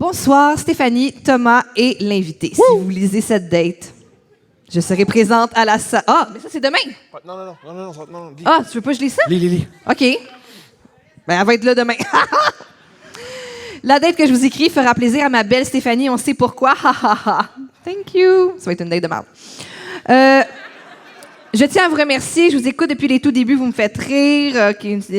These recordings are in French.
Bonsoir, Stéphanie, Thomas et l'invité. Si vous lisez cette date, je serai présente à la salle. Ah, mais ça, c'est demain. Non. Lis. Ah, tu veux pas que je lise ça? Lis. OK. Ben, elle va être là demain. La date que je vous écris fera plaisir à ma belle Stéphanie. On sait pourquoi. Thank you. Ça va être une date de merde. Je tiens à vous remercier. Je vous écoute depuis les tout débuts. Vous me faites rire.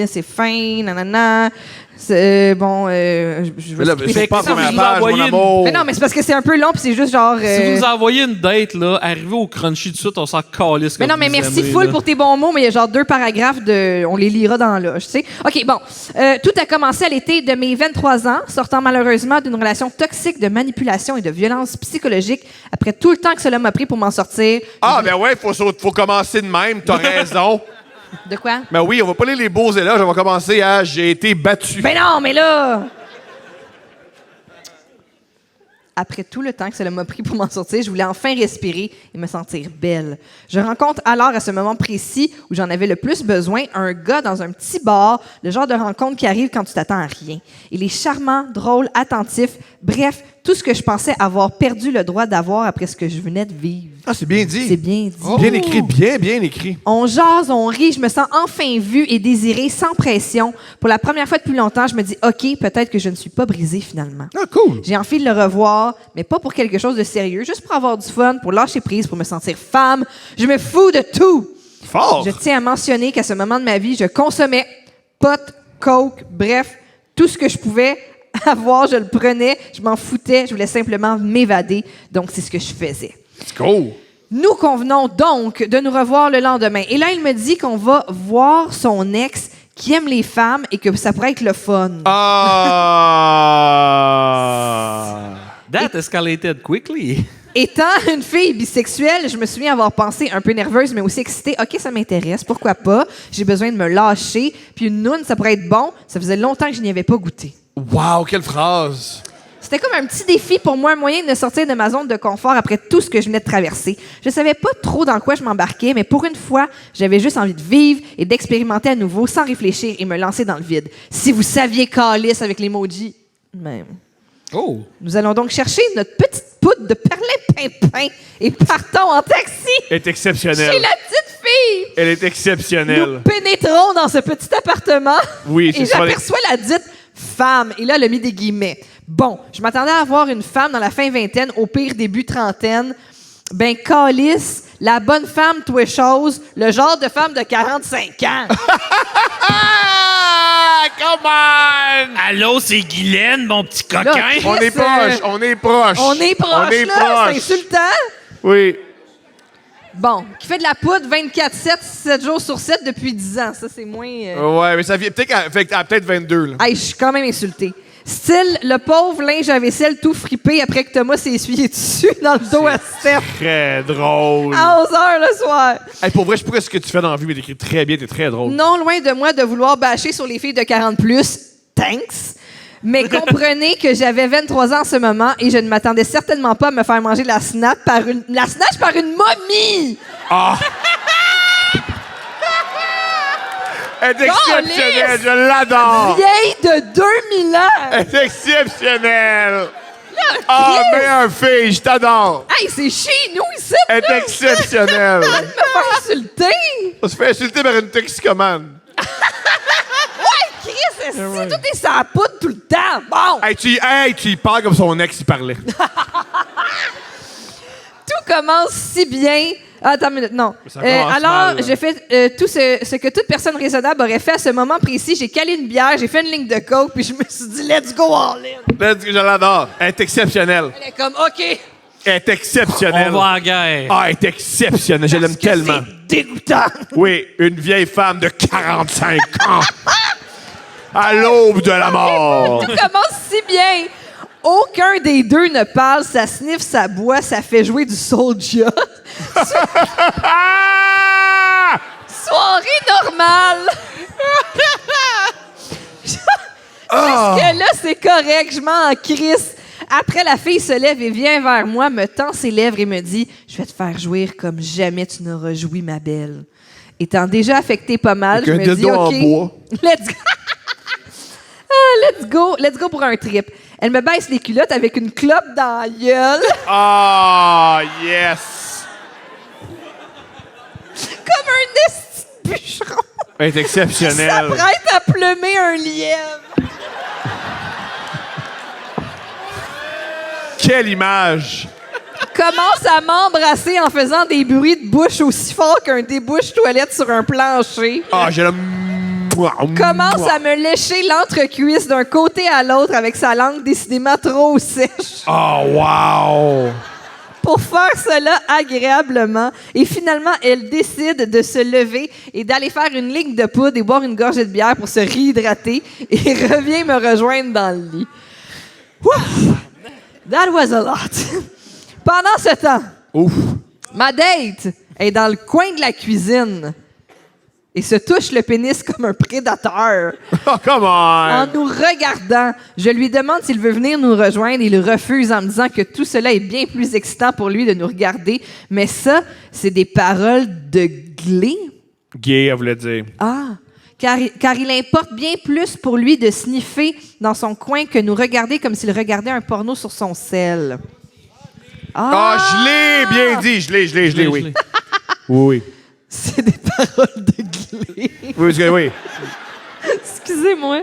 C'est fin. Nanana. C'est bon. Je Mais là, c'est pas la première page, mon amour. Mais non, mais c'est parce que c'est un peu long puis c'est juste genre. Si vous nous envoyez une date, là, arrivez au crunchy tout de suite, on s'en calisse. Mais non, mais merci full pour tes bons mots, mais il y a genre 2 paragraphes on les lira dans l'âge, tu sais. OK, bon. Tout a commencé à l'été de mes 23 ans, sortant malheureusement d'une relation toxique de manipulation et de violence psychologique. Après tout le temps que cela m'a pris pour m'en sortir. Ah, ben ouais, faut commencer de même, t'as raison. De quoi? Ben oui, on va pas lire les beaux éloges, on va commencer à « J'ai été battu ». Ben non, mais là... Après tout le temps que cela m'a pris pour m'en sortir, je voulais enfin respirer et me sentir belle. Je rencontre alors, à ce moment précis où j'en avais le plus besoin, un gars dans un petit bar, le genre de rencontre qui arrive quand tu t'attends à rien. Il est charmant, drôle, attentif, bref, tout ce que je pensais avoir perdu le droit d'avoir après ce que je venais de vivre. Ah, c'est bien dit. C'est bien dit. Bien écrit, bien écrit. On jase, on rit, je me sens enfin vue et désirée sans pression. Pour la première fois depuis longtemps, je me dis « OK, peut-être que je ne suis pas brisée finalement. » Ah, cool. J'ai envie de le revoir, mais pas pour quelque chose de sérieux, juste pour avoir du fun, pour lâcher prise, pour me sentir femme. Je me fous de tout. Fort. Je tiens à mentionner qu'à ce moment de ma vie, je consommais pot, coke, bref, tout ce que je pouvais avoir, je le prenais, je m'en foutais, je voulais simplement m'évader. Donc, c'est ce que je faisais. Let's go. Nous convenons donc de nous revoir le lendemain. Et là, il me dit qu'on va voir son ex qui aime les femmes et que ça pourrait être le fun. Ah. That escalated quickly. Étant une fille bisexuelle, je me souviens avoir pensé un peu nerveuse, mais aussi excitée. OK, ça m'intéresse, pourquoi pas? J'ai besoin de me lâcher. Puis une noune, ça pourrait être bon. Ça faisait longtemps que je n'y avais pas goûté. Wow, quelle phrase. C'était comme un petit défi pour moi, un moyen de sortir de ma zone de confort après tout ce que je venais de traverser. Je savais pas trop dans quoi je m'embarquais, mais pour une fois, j'avais juste envie de vivre et d'expérimenter à nouveau sans réfléchir et me lancer dans le vide. Si vous saviez calice avec l'emoji, même. Oh. Nous allons donc chercher notre petite poudre de perlimpinpin et partons en taxi. Elle est exceptionnelle. Chez la petite fille. Elle est exceptionnelle. Nous pénétrons dans ce petit appartement. Oui, c'est et ça. j'aperçois la dite femme. Et là, elle a mis des guillemets. Bon, je m'attendais à voir une femme dans la fin vingtaine, au pire début trentaine. Ben, calice, la bonne femme, toi chose, le genre de femme de 45 ans. Ah, come on! Allô, c'est Guylaine, mon petit coquin. Là, On est proche, on est proche. On est proche, là, c'est insultant. Oui. Bon, qui fait de la poudre 24/7, 7 jours sur 7 depuis 10 ans. Ça, c'est moins... Ouais, mais ça vient peut-être à peut-être 22, là. Hey, je suis quand même insultée. Style, le pauvre linge à vaisselle tout fripé après que Thomas s'est essuyé dessus dans le dos à Steph. Très drôle. À 11h le soir. Hey, pour vrai, je sais pas ce que tu fais dans la vie, mais t'écris très bien, t'es très drôle. Non loin de moi de vouloir bâcher sur les filles de 40+, thanks. Mais comprenez que j'avais 23 ans en ce moment et je ne m'attendais certainement pas à me faire manger la snatch par une momie. Ah! Elle est exceptionnelle, je l'adore! Vieille de 2000 ans. Elle est exceptionnelle! Ah, mais un fille, je t'adore! hey, c'est chez nous ici. Elle est exceptionnelle! Arrête de me faire insulter. On se fait insulter par une toxicomane. Chris, si tout est sans poudre tout le temps. Bon. Hey, tu y parles comme son ex, il parlait. Tout commence si bien. Attends une minute, non. Ça commence alors, mal, là. j'ai fait tout ce que toute personne raisonnable aurait fait à ce moment précis. J'ai calé une bière, j'ai fait une ligne de coke, puis je me suis dit, let's go all in. Je l'adore. Elle est exceptionnelle. Elle est comme, OK. Elle est exceptionnelle. On va à la guerre. Ah, elle est exceptionnelle. Je l'aime tellement. C'est dégoûtant. Oui, une vieille femme de 45 ans. À l'aube de la mort. Tout commence si bien. Aucun des deux ne parle, ça sniffe, ça boit, ça fait jouer du Soulja. Ah! Soirée normale. Jusque-là, c'est correct, je m'en crisse. Après, la fille se lève et vient vers moi, me tend ses lèvres et me dit « Je vais te faire jouir comme jamais tu n'auras joui, ma belle. » Étant déjà affectée pas mal, je me dis « OK, en bois. let's go. Let's go pour un trip. Elle me baisse les culottes avec une clope dans la gueule. Ah, yes! Comme un esti de bûcheron. Elle est exceptionnelle. S'apprête à plumer un lièvre. Quelle image! Commence à m'embrasser en faisant des bruits de bouche aussi forts qu'un débouche-toilette sur un plancher. Ah, j'ai le... Commence à me lécher l'entrecuisse d'un côté à l'autre avec sa langue décidément trop sèche. Oh, wow! Pour faire cela agréablement. Et finalement, elle décide de se lever et d'aller faire une ligne de poudre et boire une gorgée de bière pour se réhydrater et revient me rejoindre dans le lit. Ouf! That was a lot. Pendant ce temps, Ouf! ma date est dans le coin de la cuisine et se touche le pénis comme un prédateur. Oh, come En on! nous regardant, je lui demande s'il veut venir nous rejoindre. Il refuse en me disant que tout cela est bien plus excitant pour lui de nous regarder. Mais ça, c'est des paroles de Glee. Gay, elle voulait dire. Ah, car il importe bien plus pour lui de sniffer dans son coin que nous regarder comme s'il regardait un porno sur son sel. Ah, je l'ai bien dit, je l'ai, oui. Oui, C'est des paroles de Glee. oui. Oui, oui. Excusez-moi.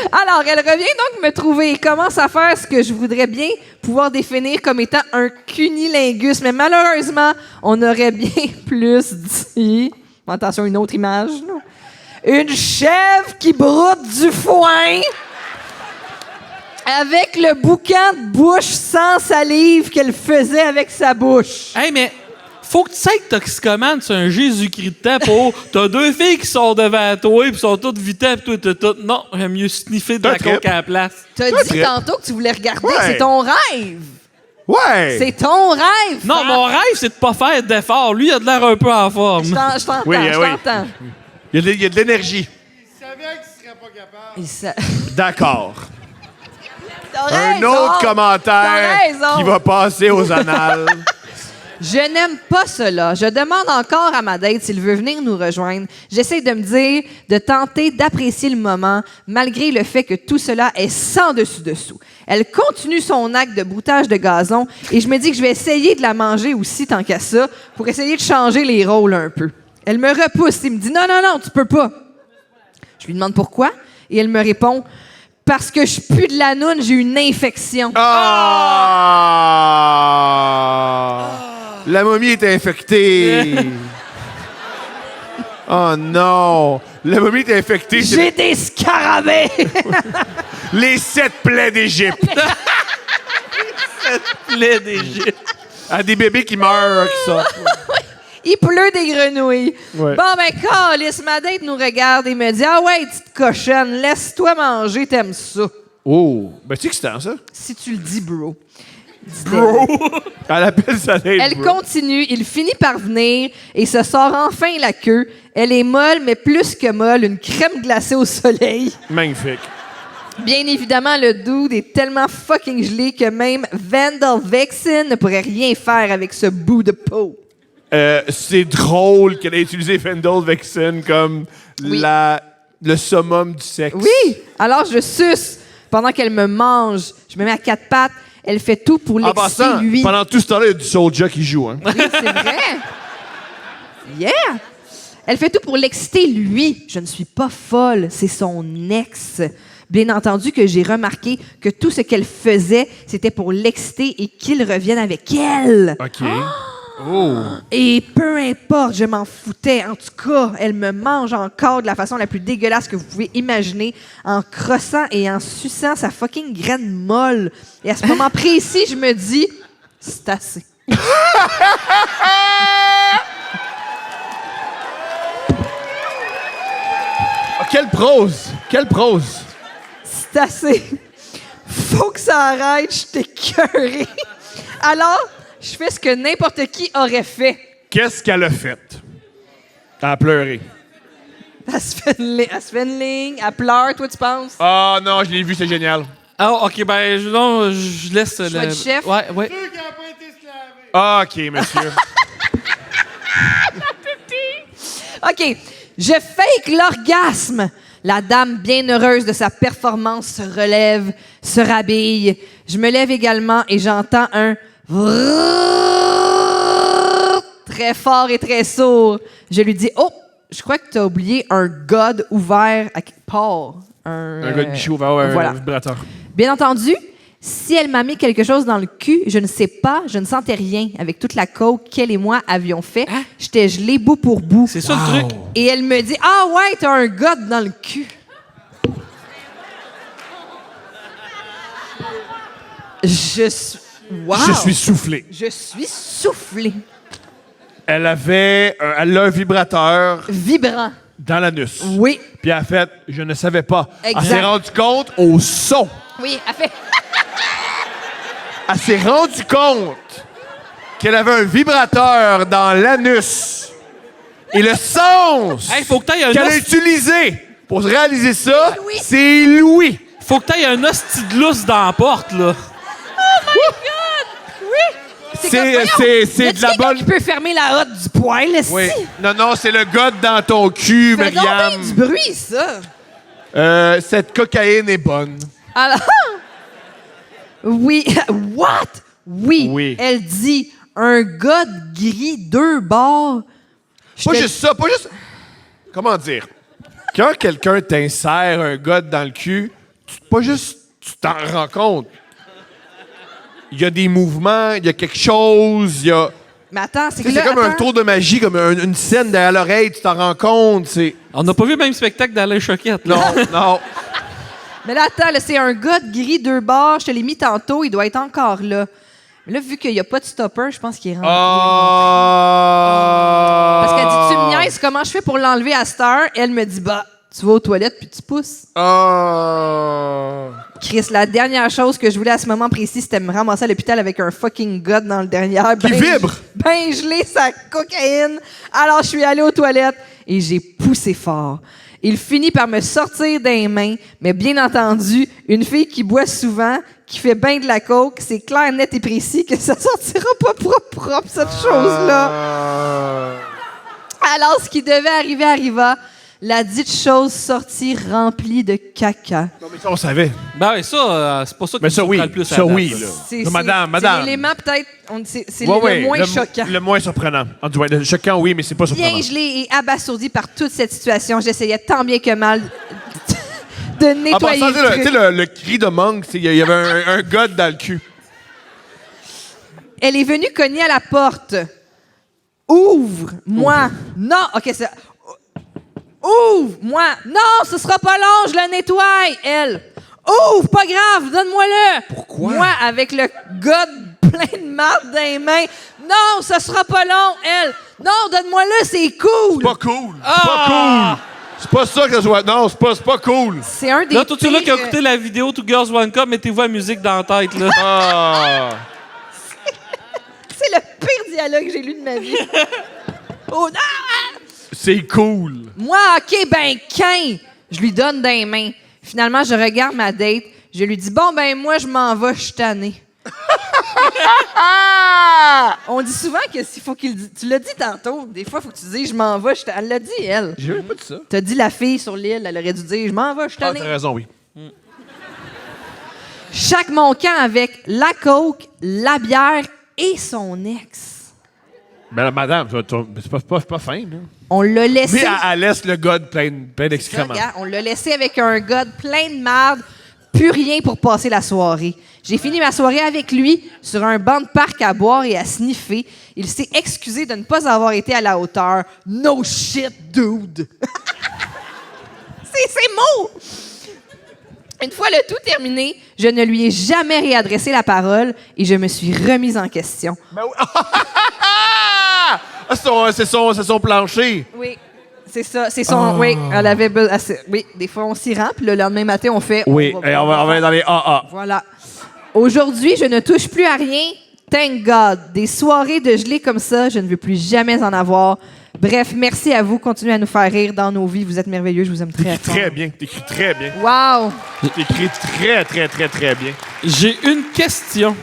Alors, elle revient donc me trouver et commence à faire ce que je voudrais bien pouvoir définir comme étant un cunilingus. Mais malheureusement, on aurait bien plus dit... Attention, une autre image. Là. Une chèvre qui broute du foin avec le boucan de bouche sans salive qu'elle faisait avec sa bouche. Hey, mais faut que tu sais que Toxicomane, c'est un Jésus-Christ de temps pour... T'as deux filles qui sont devant toi, puis sont toutes vitées, puis toi, t'es toutes... Non, j'aime mieux sniffer de la Toi, coke à la place. T'as Toi, dit Trip. tantôt que tu voulais regarder. Ouais. C'est ton rêve. Ouais! C'est ton rêve. Non, mon rêve, c'est de pas faire d'efforts. Lui, il a de l'air un peu en forme. Je t'entends, Oui, je oui. t'entends. Il y a de l'énergie. Il sa- D'accord. T'as Un raison. autre T'as commentaire raison. qui va passer aux annales. Je n'aime pas cela. Je demande encore à ma date s'il veut venir nous rejoindre. J'essaie de me dire, de tenter d'apprécier le moment, malgré le fait que tout cela est sans dessus-dessous. Elle continue son acte de broutage de gazon et je me dis que je vais essayer de la manger aussi tant qu'à ça pour essayer de changer les rôles un peu. Elle me repousse et me dit « Non, non, non, tu peux pas. » Je lui demande pourquoi et elle me répond « Parce que je pue de la noune, j'ai une infection. Ah! La momie est infectée. Oh non! La momie est infectée. C'est J'ai des scarabées! les 7 plaies d'Égypte. Plaie d'Égypte. À des bébés qui meurent, qui sortent. Il pleut des grenouilles. Ouais. Bon, ben, câlisse, ma date nous regarde et me dit « Ah ouais, petite cochonne, laisse-toi manger, t'aimes ça. Oh! Ben, tu sais que c'est ça? » Si tu le dis, bro. Elle appelle ça date, Elle bro. continue, il finit par venir et se sort enfin la queue. Elle est molle, mais plus que molle, une crème glacée au soleil. Magnifique. Bien évidemment, le dude est tellement fucking gelé que même Vandal Vexen ne pourrait rien faire avec ce bout de peau. C'est drôle qu'elle ait utilisé Fendel Vexen comme Oui. le summum du sexe. Oui! Alors je suce pendant qu'elle me mange. Je me mets à quatre pattes. Elle fait tout pour En l'exciter, passant, lui. pendant tout ce temps-là, il y a du Soulja qui joue. Hein? Oui, c'est vrai. Yeah! Elle fait tout pour l'exciter, lui. Je ne suis pas folle, c'est son ex. Bien entendu que j'ai remarqué que tout ce qu'elle faisait, c'était pour l'exciter et qu'il revienne avec elle. OK. Oh! Et peu importe, je m'en foutais. En tout cas, elle me mange encore de la façon la plus dégueulasse que vous pouvez imaginer, en crossant et en suçant sa fucking graine molle. Et à ce moment précis, je me dis, c'est assez. Oh, quelle prose! Quelle prose! C'est assez. Faut que ça arrête, je t'ai écœurée. Alors, je fais ce que n'importe qui aurait fait. Qu'est-ce qu'elle a fait? Elle a pleuré. Elle se fait une ligne, elle pleure, toi, tu penses? Ah non, je l'ai vu, c'est génial. Ah, OK, ben, je laisse... Choix du chef? Ouais, ouais. Ah, OK, monsieur. OK. Je fake l'orgasme. La dame, bien heureuse de sa performance, se relève, se rhabille. Je me lève également et j'entends un très fort et très sourd. Je lui dis « Oh, je crois que tu as oublié un god ouvert à quelque part. » Un gars de bichou ouvert, un voilà. vibrateur. Bien entendu, si elle m'a mis quelque chose dans le cul, je ne sais pas, je ne sentais rien. Avec toute la coke qu'elle et moi avions fait, j'étais gelée bout pour bout. C'est ça le truc. Et elle me dit « Ah ouais, t'as un god dans le cul. » Je suis... Wow! Je suis soufflé. Je suis soufflée. Elle a un vibrateur Vibrant. dans l'anus. Oui. Puis elle a fait, je ne savais pas. Exact. Elle s'est rendue compte au son. Oui, elle fait... Elle s'est rendue compte qu'elle avait un vibrateur dans l'anus. Et le sens Hey, faut que t'ailles un qu'elle a os- utilisé pour réaliser ça, Louis. c'est Louis. Faut que t'ailles un hostie de lousse dans la porte, là. C'est C'est- comme, voyons, c'est y a-tu de la quelqu'un bonne- qui peut fermer la hotte du poil, là, Oui. si? Non, c'est le gars dans ton cul, Ça fait donc bien Myriam. du bruit, ça. Cette cocaïne est bonne. Alors... Oui. What? Oui. Oui. Elle dit un gars de gris, 2 bords. Pas J'étais- juste ça, pas juste... Comment dire? Quand quelqu'un t'insère un gars dans le cul, tu t'en rends compte. Il y a des mouvements, il y a quelque chose, il y a... Mais attends, c'est Tu que sais, là, c'est comme un attends. tour de magie, comme une scène derrière l'oreille, tu t'en rends compte, c'est... On n'a pas vu le même spectacle d'Alain Choquette. là. Non, non. Mais là, attends, là, c'est un gars de gris, 2 bords. Je te l'ai mis tantôt, il doit être encore là. Mais là, vu qu'il n'y a pas de stopper, je pense qu'il est rentré. Parce qu'elle dit, tu me niaises, comment je fais pour l'enlever à cette heure? Elle me dit, bah, tu vas aux toilettes puis tu pousses. Chris, la dernière chose que je voulais à ce moment précis, c'était me ramasser à l'hôpital avec un fucking god dans le derrière. Qui vibre! Ben gelé, sa cocaïne. Alors, je suis allée aux toilettes et j'ai poussé fort. Il finit par me sortir des mains, mais bien entendu, une fille qui boit souvent, qui fait bien de la coke, c'est clair, net et précis que ça sortira pas propre, cette chose-là. Alors, ce qui devait arriver arriva. La dite chose sortit remplie de caca. Non, mais ça, on savait. Ben oui, ça, c'est pas ça qui Mais me ça, oui. surprend le plus à Ça, date, oui, là. là. C'est Non, madame. C'est l'élément peut-être, c'est Ouais, le moins le choquant. Le moins surprenant. En tout cas, le choquant, oui, mais c'est pas surprenant. Bien gelé et abasourdi par toute cette situation, j'essayais tant bien que mal de En nettoyer passant, le tu sais, truc. le cri de manque, il y avait un gars dans le cul. Elle est venue cogner à la porte. Ouvre, moi. Non, OK, ça. Ouvre, moi. Non, ce sera pas long, je le nettoie. Elle. Ouvre, pas grave, donne-moi-le. Pourquoi? Moi, avec le gars plein de marde dans les mains. Non, ce sera pas long. Elle. Non, donne-moi-le, c'est cool. Pas cool. C'est pas cool. C'est pas ça que ça soit. Non, c'est pas cool. C'est un des Là, tout ceux-là qui ont pires- écouté la vidéo Two Girls One Cup, mettez-vous la musique dans la tête, là. Ah. C'est le pire dialogue que j'ai lu de ma vie. Oh, non! C'est cool. Moi, OK, ben, qu'un, je lui donne des mains. Finalement, je regarde ma date. Je lui dis, bon, ben, moi, je m'en vais, je suis tannée. On dit souvent que s'il faut qu'il dise. Tu l'as dit tantôt. Des fois, il faut que tu dises, je m'en vais, je suis tannée. Elle l'a dit, elle. J'ai même pas dit ça. T'as dit la fille sur l'île, elle aurait dû dire, je m'en vais, je suis Ah, tannée. t'as raison, oui. Chaque moncan avec la coke, la bière et son ex. Mais là, madame, c'est pas fin, là. On l'a laissé. Mais elle laisse le gars plein Ça, d'excréments. regarde, on l'a laissé avec un gars de plein de marde, plus rien pour passer la soirée. J'ai fini ma soirée avec lui sur un banc de parc à boire et à sniffer. Il s'est excusé de ne pas avoir été à la hauteur. No shit, dude! C'est ces mots! Une fois le tout terminé, je ne lui ai jamais réadressé la parole et je me suis remise en question. Ben oui. Ah, c'est son plancher. Oui, c'est ça. C'est son. Oui, elle avait. Oui, des fois on s'y rend, puis le lendemain matin on fait. Oui, et on va aller dans les AA. Voilà. Aujourd'hui, je ne touche plus à rien. Thank God. Des soirées de gelée comme ça, je ne veux plus jamais en avoir. Bref, merci à vous. Continuez à nous faire rire dans nos vies. Vous êtes merveilleux. Je vous aime très fort. Très bien. T'écris très bien. Wow! T'écris très, très, très, très bien. J'ai une question.